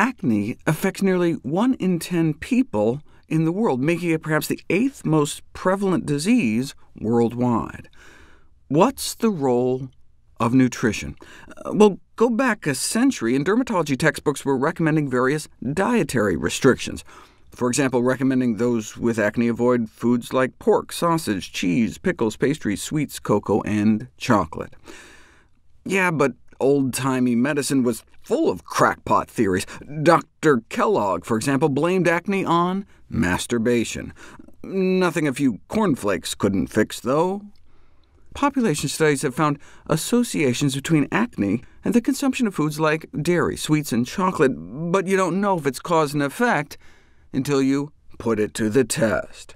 Acne affects nearly 1 in 10 people in the world, making it perhaps the 8th most prevalent disease worldwide. What's the role of nutrition? Well, go back a century, and dermatology textbooks were recommending various dietary restrictions. For example, recommending those with acne avoid foods like pork, sausage, cheese, pickles, pastries, sweets, cocoa, and chocolate. Yeah, but old-timey medicine was full of crackpot theories. Dr. Kellogg, for example, blamed acne on masturbation. Nothing a few cornflakes couldn't fix, though. Population studies have found associations between acne and the consumption of foods like dairy, sweets, and chocolate, but you don't know if it's cause and effect until you put it to the test.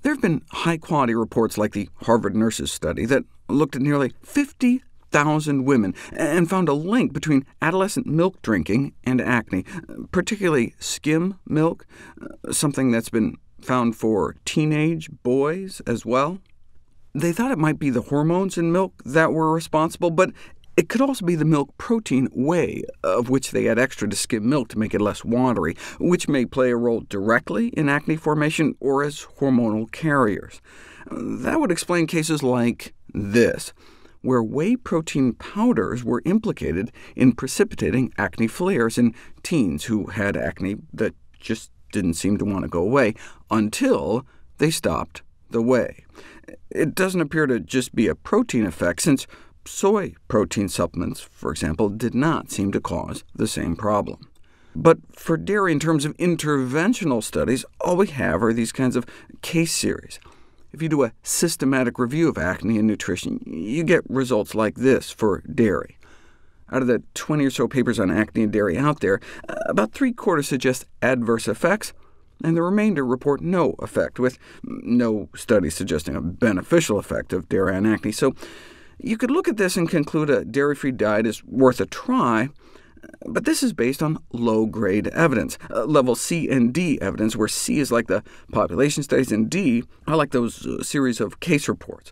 There have been high-quality reports like the Harvard Nurses study that looked at nearly 50,000 women and found a link between adolescent milk drinking and acne, particularly skim milk, something that's been found for teenage boys as well. They thought it might be the hormones in milk that were responsible, but it could also be the milk protein whey, of which they add extra to skim milk to make it less watery, which may play a role directly in acne formation or as hormonal carriers. That would explain cases like this, where whey protein powders were implicated in precipitating acne flares in teens who had acne that just didn't seem to want to go away, until they stopped the whey. It doesn't appear to just be a protein effect, since soy protein supplements, for example, did not seem to cause the same problem. But for dairy, in terms of interventional studies, all we have are these kinds of case series. If you do a systematic review of acne and nutrition, you get results like this for dairy. Out of the 20 or so papers on acne and dairy out there, about 3/4 suggest adverse effects, and the remainder report no effect, with no study suggesting a beneficial effect of dairy on acne. So you could look at this and conclude a dairy-free diet is worth a try, but this is based on low-grade evidence, level C and D evidence, where C is like the population studies, and D are like those series of case reports.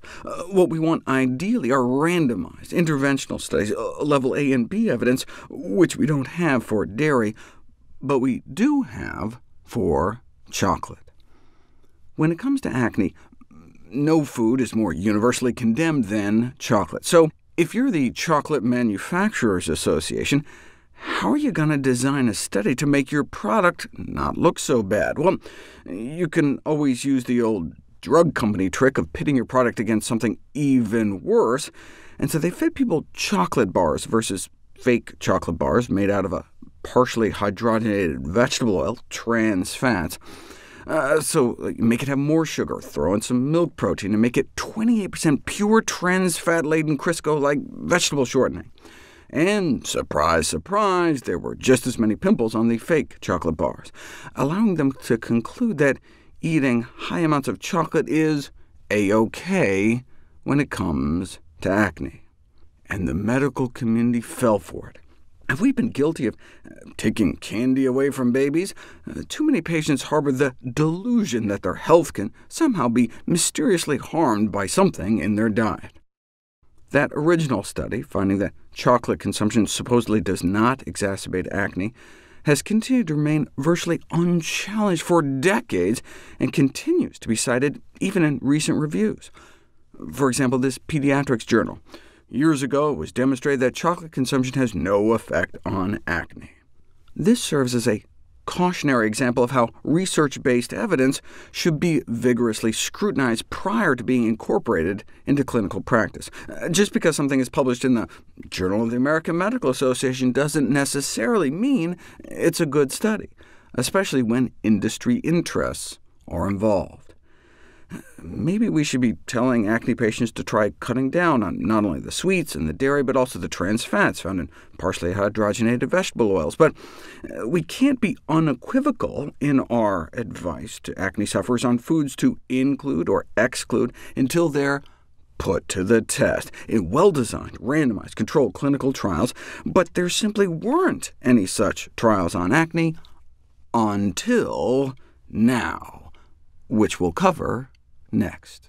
What we want ideally are randomized interventional studies, level A and B evidence, which we don't have for dairy, but we do have for chocolate. When it comes to acne, no food is more universally condemned than chocolate. So if you're the Chocolate Manufacturers Association, how are you going to design a study to make your product not look so bad? Well, you can always use the old drug company trick of pitting your product against something even worse, and so they fed people chocolate bars versus fake chocolate bars made out of a partially hydrogenated vegetable oil, trans fats. So make it have more sugar, throw in some milk protein, and make it 28% pure trans fat-laden Crisco-like vegetable shortening. And surprise, surprise, there were just as many pimples on the fake chocolate bars, allowing them to conclude that eating high amounts of chocolate is a-OK when it comes to acne. And the medical community fell for it. Have we been guilty of taking candy away from babies? Too many patients harbor the delusion that their health can somehow be mysteriously harmed by something in their diet. That original study, finding that chocolate consumption supposedly does not exacerbate acne, has continued to remain virtually unchallenged for decades, and continues to be cited even in recent reviews. For example, this Pediatrics journal. Years ago, it was demonstrated that chocolate consumption has no effect on acne. This serves as a cautionary example of how research-based evidence should be vigorously scrutinized prior to being incorporated into clinical practice. Just because something is published in the Journal of the American Medical Association doesn't necessarily mean it's a good study, especially when industry interests are involved. Maybe we should be telling acne patients to try cutting down on not only the sweets and the dairy, but also the trans fats found in partially hydrogenated vegetable oils. But we can't be unequivocal in our advice to acne sufferers on foods to include or exclude until they're put to the test in well-designed, randomized, controlled clinical trials. But there simply weren't any such trials on acne until now, which we'll cover next.